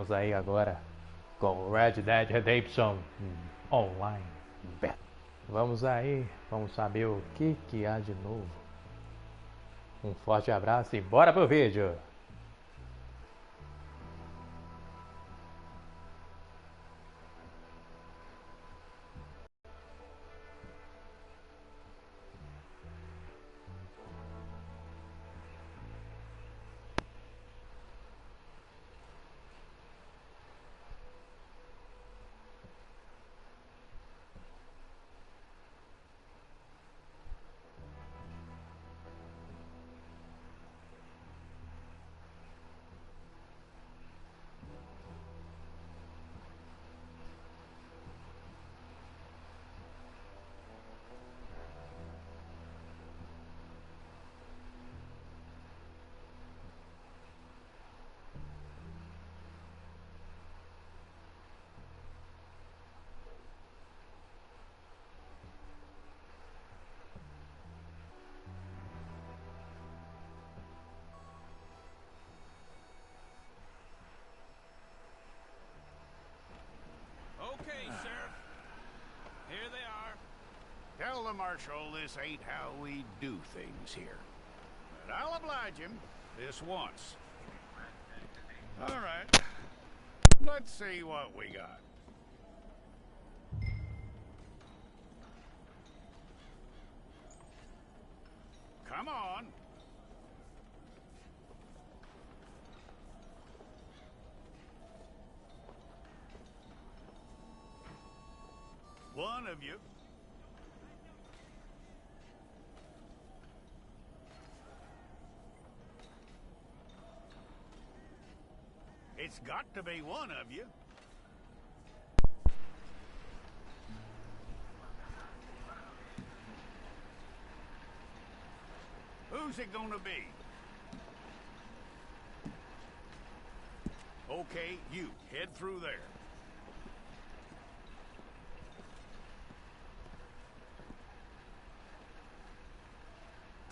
Estamos aí agora com o Red Dead Redemption Online Beta. Vamos aí, vamos saber o que há de novo. Um forte abraço e bora pro vídeo! Okay, Sheriff. Here they are. Tell the Marshal this ain't how we do things here. But I'll oblige him this once. All right. Let's see what we got. Come on. One of you. It's got to be one of you. Who's it gonna be? Okay, you. Head through there.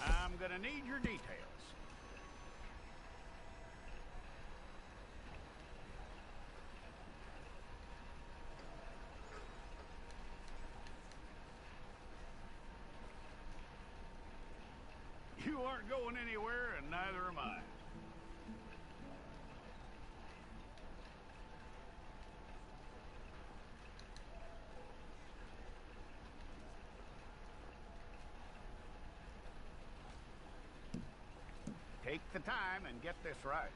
I'm gonna need your details. You aren't going anywhere, and neither am I. Take the time and get this right.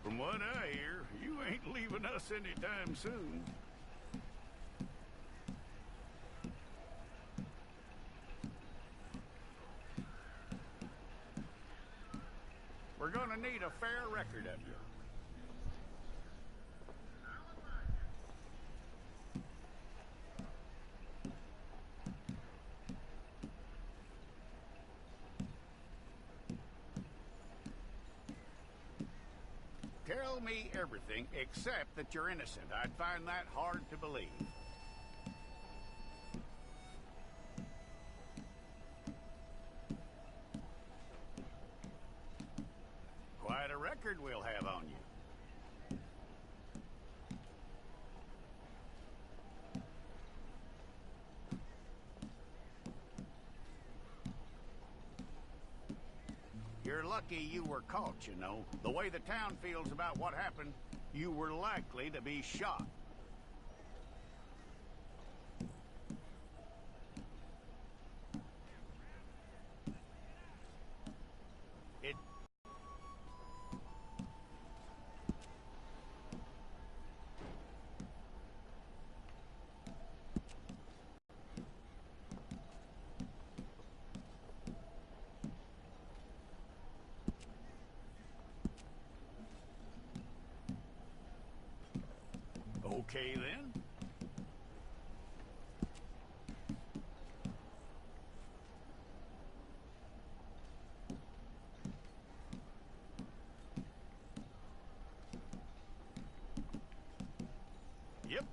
From what I hear, you ain't leaving us anytime soon. We're gonna need a fair record of you. Tell me everything except that you're innocent. I'd find that hard to believe. Quite a record we'll have on you. You're lucky you were caught, you know. The way the town feels about what happened, you were likely to be shot. It... Okay, then. Yep.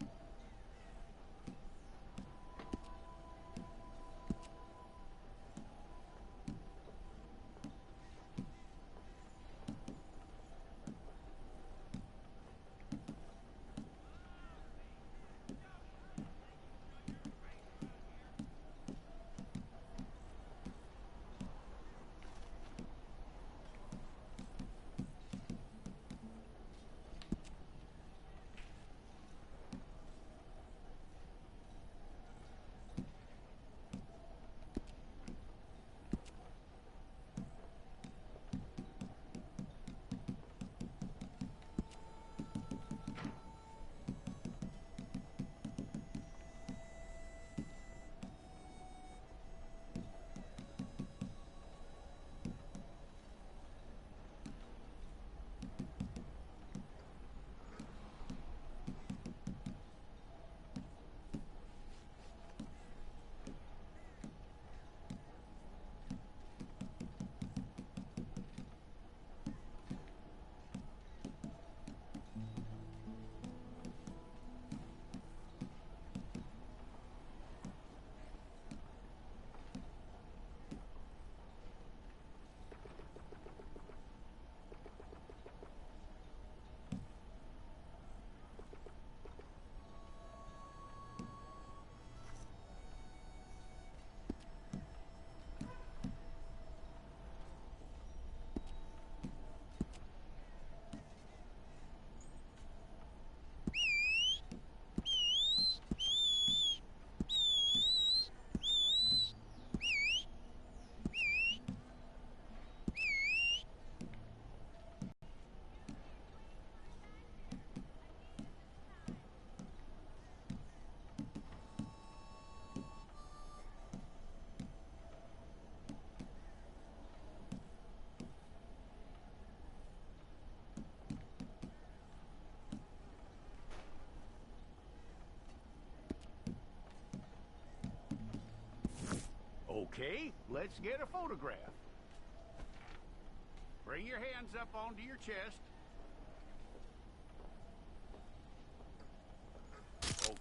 Okay, let's get a photograph. Bring your hands up onto your chest. Okay.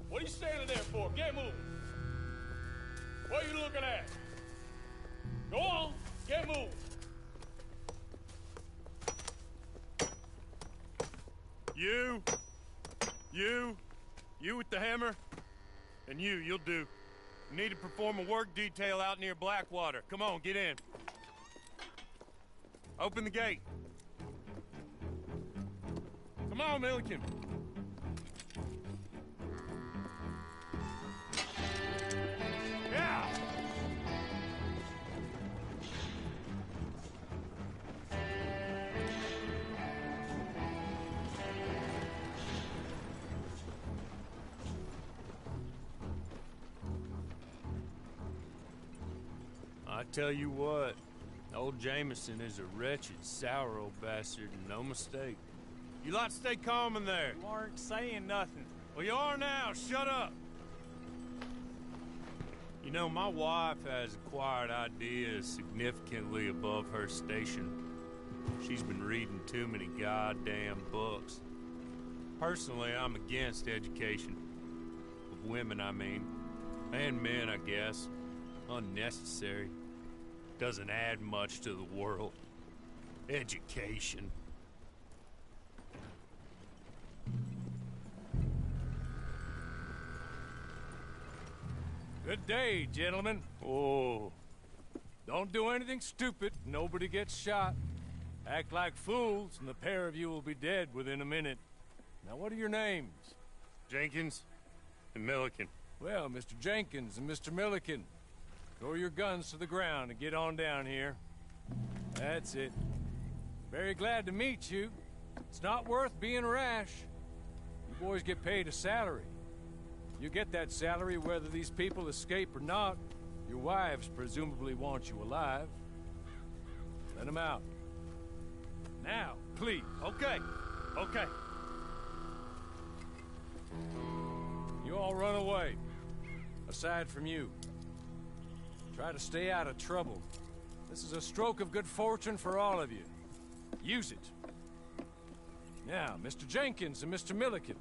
What are you standing there for? Get moving. What are you looking at? Go on, get moving. You with the hammer, and you'll do. You need to perform a work detail out near Blackwater. Come on, get in. Open the gate. Come on, Milliken. Yeah! I tell you what, old Jameson is a wretched, sour old bastard, and no mistake. You lot stay calm in there. You aren't saying nothing. Well, you are now. Shut up. You know, my wife has acquired ideas significantly above her station. She's been reading too many goddamn books. Personally, I'm against education. Of women, I mean. And men, I guess. Unnecessary. Doesn't add much to the world. Education. Good day, gentlemen. Oh. Don't do anything stupid. Nobody gets shot. Act like fools, and the pair of you will be dead within a minute. Now, what are your names? Jenkins and Milliken. Well, Mr. Jenkins and Mr. Milliken, throw your guns to the ground and get on down here. That's it. Very glad to meet you. It's not worth being rash. You boys get paid a salary. You get that salary whether these people escape or not. Your wives presumably want you alive. Let them out. Now, please. Okay. Okay. You all run away. Aside from you. Try to stay out of trouble. This is a stroke of good fortune for all of you. Use it. Now, Mr. Jenkins and Mr. Milliken,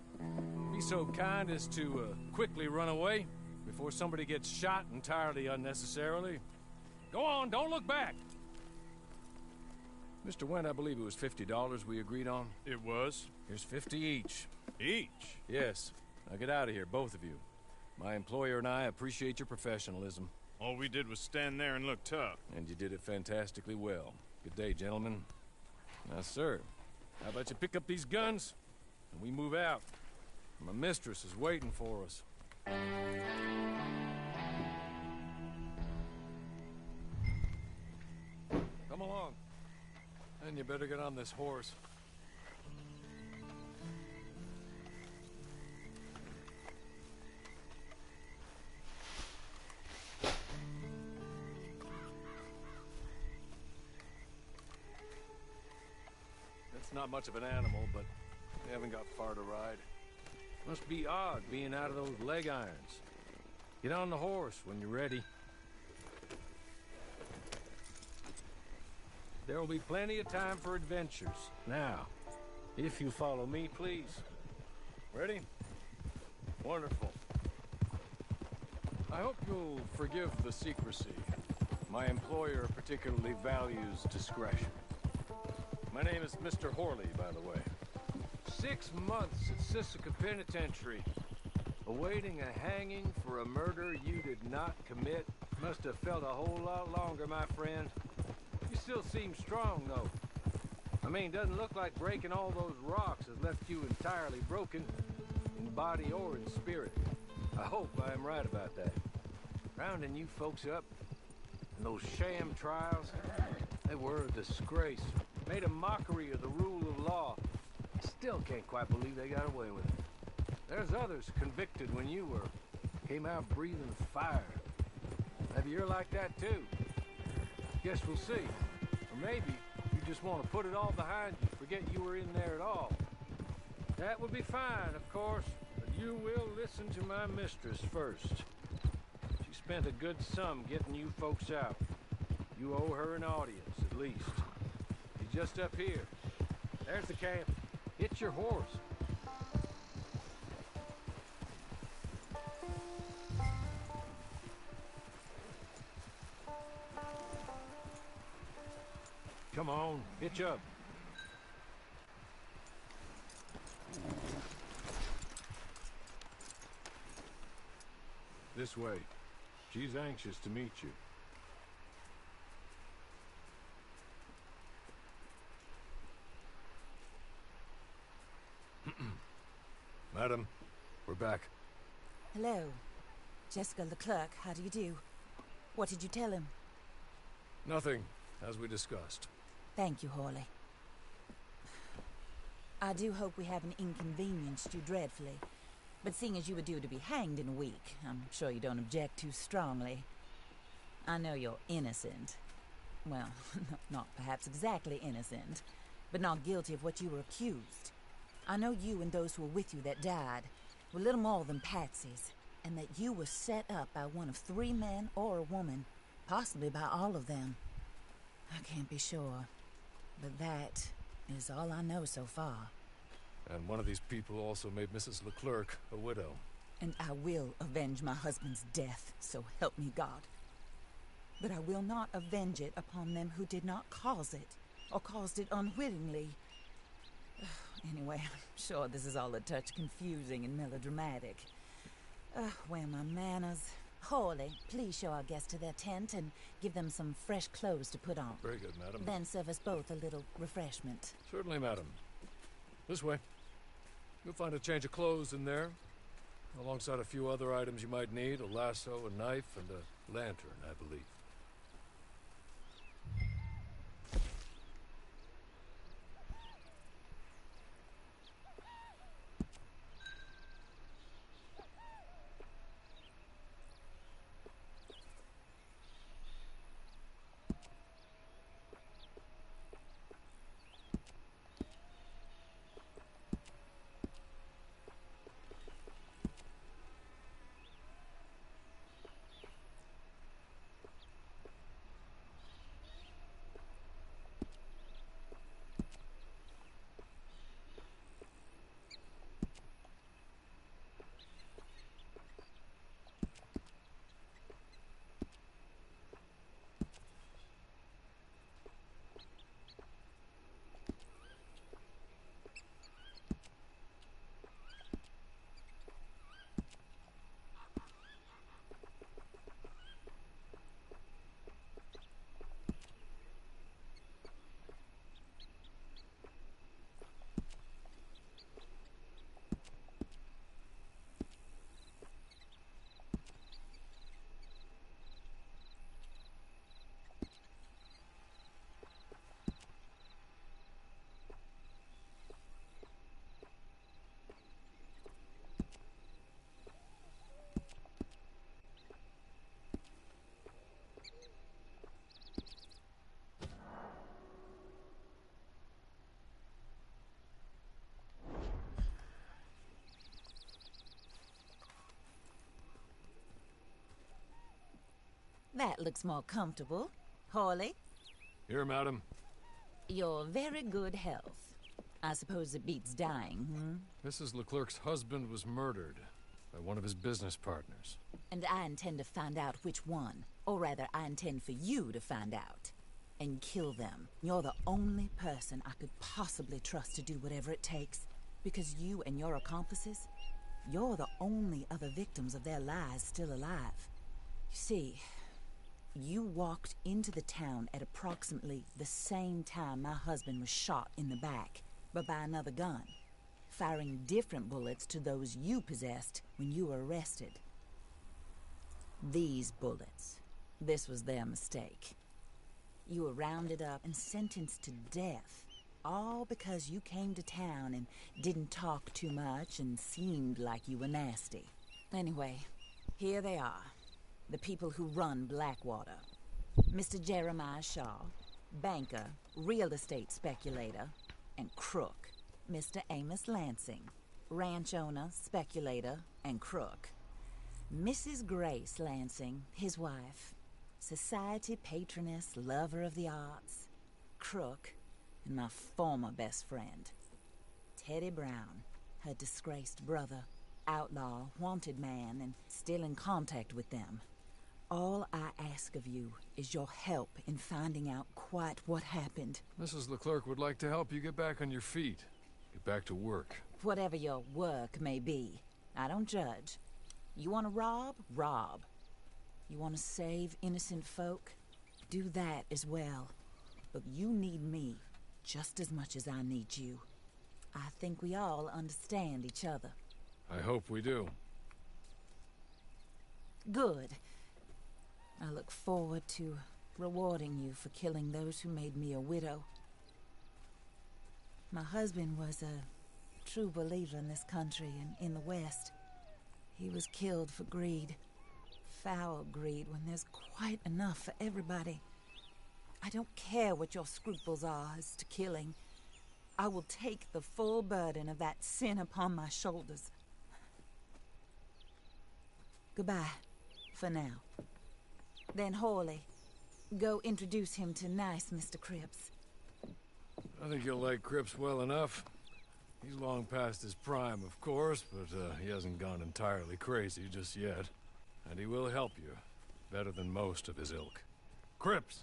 be so kind as to quickly run away before somebody gets shot entirely unnecessarily. Go on, don't look back. Mr. Wendt, I believe it was $50 we agreed on. It was. Here's 50 each. Each? Yes. Now get out of here, both of you. My employer and I appreciate your professionalism. All we did was stand there and look tough. And you did it fantastically well. Good day, gentlemen. Now, sir, how about you pick up these guns, and we move out? My mistress is waiting for us. Come along. And you better get on this horse. It's not much of an animal, but they haven't got far to ride. Must be odd being out of those leg irons. Get on the horse when you're ready. There will be plenty of time for adventures. Now, if you follow me, please. Ready? Wonderful. I hope you'll forgive the secrecy. My employer particularly values discretion. My name is Mr. Horley, by the way. 6 months at Sisika Penitentiary, awaiting a hanging for a murder you did not commit. Must have felt a whole lot longer, my friend. You still seem strong, though. I mean, doesn't look like breaking all those rocks has left you entirely broken, in body or in spirit. I hope I am right about that. Rounding you folks up, and those sham trials, they were a disgrace. Made a mockery of the rule of law. Still can't quite believe they got away with it. There's others convicted when you were. Came out breathing fire. Maybe you're like that too. Guess we'll see. Or maybe you just want to put it all behind you, forget you were in there at all. That would be fine, of course, but you will listen to my mistress first. She spent a good sum getting you folks out. You owe her an audience, at least. She's just up here. There's the camp. Hit your horse. Come on, hitch up. This way. She's anxious to meet you. Madam, we're back. Hello. Jessica Leclerc, how do you do? What did you tell him? Nothing, as we discussed. Thank you, Horley. I do hope we haven't inconvenienced you dreadfully. But seeing as you were due to be hanged in a week, I'm sure you don't object too strongly. I know you're innocent. Well, not perhaps exactly innocent, but not guilty of what you were accused. I know you and those who were with you that died were little more than patsies, and that you were set up by one of 3 men or a woman, possibly by all of them. I can't be sure, but that is all I know so far. And one of these people also made Mrs. Leclerc a widow. And I will avenge my husband's death, so help me God. But I will not avenge it upon them who did not cause it, or caused it unwittingly. Anyway, I'm sure this is all a touch confusing and melodramatic. Where are my manners? Horley, please show our guests to their tent and give them some fresh clothes to put on. Very good, madam. Then serve us both a little refreshment. Certainly, madam. This way. You'll find a change of clothes in there, alongside a few other items you might need, a lasso, a knife, and a lantern, I believe. That looks more comfortable. Hawley, Here, madam. your very good health. I suppose it beats dying, Mrs. Leclerc's husband was murdered by one of his business partners. And I intend to find out which one. Or rather, I intend for you to find out. And kill them. You're the only person I could possibly trust to do whatever it takes. Because you and your accomplices, you're the only other victims of their lies still alive. You see, you walked into the town at approximately the same time my husband was shot in the back, but by another gun, firing different bullets to those you possessed when you were arrested. These bullets, this was their mistake. You were rounded up and sentenced to death, all because you came to town and didn't talk too much and seemed like you were nasty. Anyway, here they are, the people who run Blackwater. Mr. Jeremiah Shaw, banker, real estate speculator, and crook. Mr. Amos Lansing, ranch owner, speculator, and crook. Mrs. Grace Lansing, his wife, society patroness, lover of the arts, crook, and my former best friend, Teddy Brown, her disgraced brother, outlaw, wanted man, and still in contact with them. All I ask of you is your help in finding out quite what happened. Mrs. Leclerc would like to help you get back on your feet. Get back to work. Whatever your work may be, I don't judge. You want to rob? Rob. You want to save innocent folk? Do that as well. But you need me just as much as I need you. I think we all understand each other. I hope we do. Good. I look forward to rewarding you for killing those who made me a widow. My husband was a true believer in this country and in the West. He was killed for greed. Foul greed when there's quite enough for everybody. I don't care what your scruples are as to killing. I will take the full burden of that sin upon my shoulders. Goodbye, for now. Then Hawley, go introduce him to nice Mr. Cripps. I think you'll like Cripps well enough. He's long past his prime, of course, but he hasn't gone entirely crazy just yet. And he will help you, better than most of his ilk. Cripps!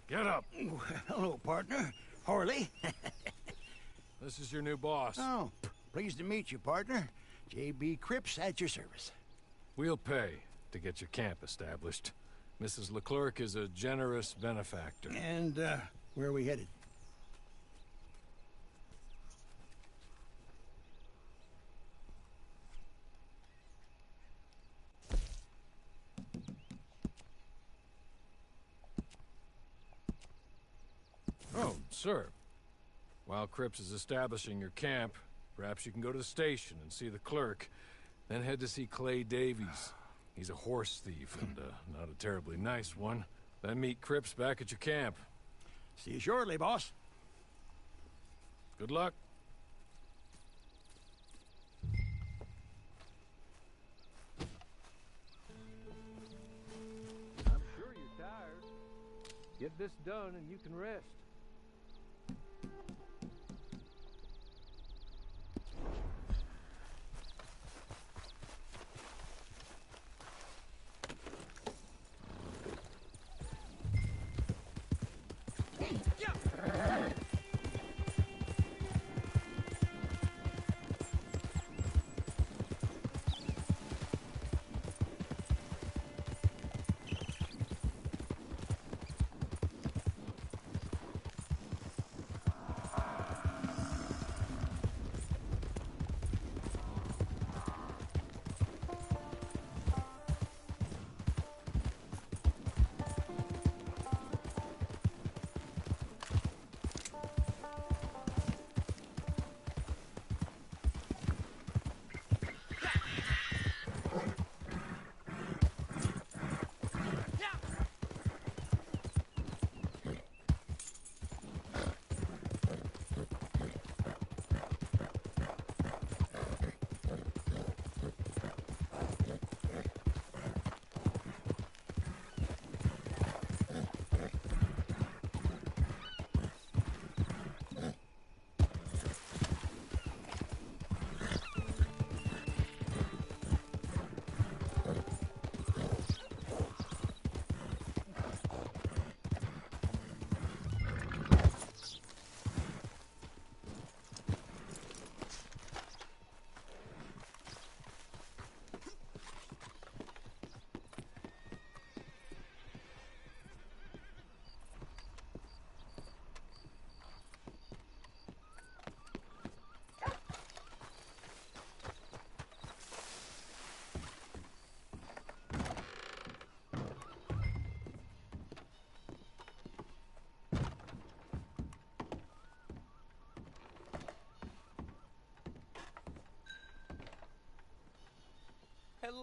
Get up! Hello, partner. Harley. This is your new boss. Oh, pleased to meet you, partner. J.B. Cripps at your service. We'll pay to get your camp established. Mrs. Leclerc is a generous benefactor. And, where are we headed? Oh, sir. While Cripps is establishing your camp, perhaps you can go to the station and see the clerk, then head to see Clay Davies. He's a horse thief, and not a terribly nice one. Then meet Cripps back at your camp. See you shortly, boss. Good luck. I'm sure you're tired. Get this done and you can rest.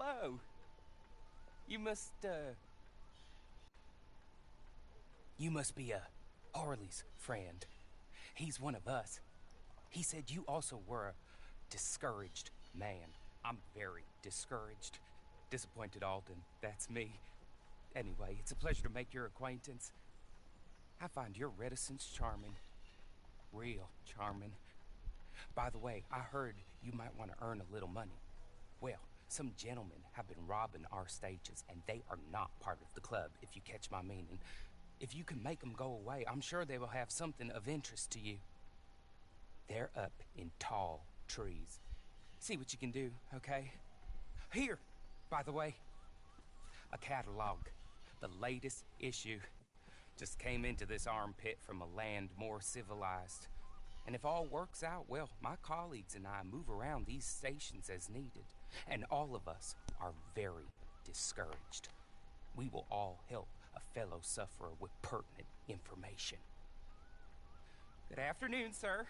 hello. You must be Harley's friend. He's one of us. He said you also were a discouraged man. I'm very discouraged. Disappointed Alden, that's me. Anyway, it's a pleasure to make your acquaintance. I find your reticence charming. Real charming. By the way, I heard you might want to earn a little money. Well, some gentlemen have been robbing our stages, and they are not part of the club, if you catch my meaning. If you can make them go away, I'm sure they will have something of interest to you. They're up in tall trees. See what you can do, okay? Here, by the way, a catalog. The latest issue. Just came into this armpit from a land more civilized. And if all works out, well, my colleagues and I move around these stations as needed. And all of us are very discouraged. We will all help a fellow sufferer with pertinent information. Good afternoon, sir.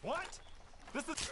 What? This is...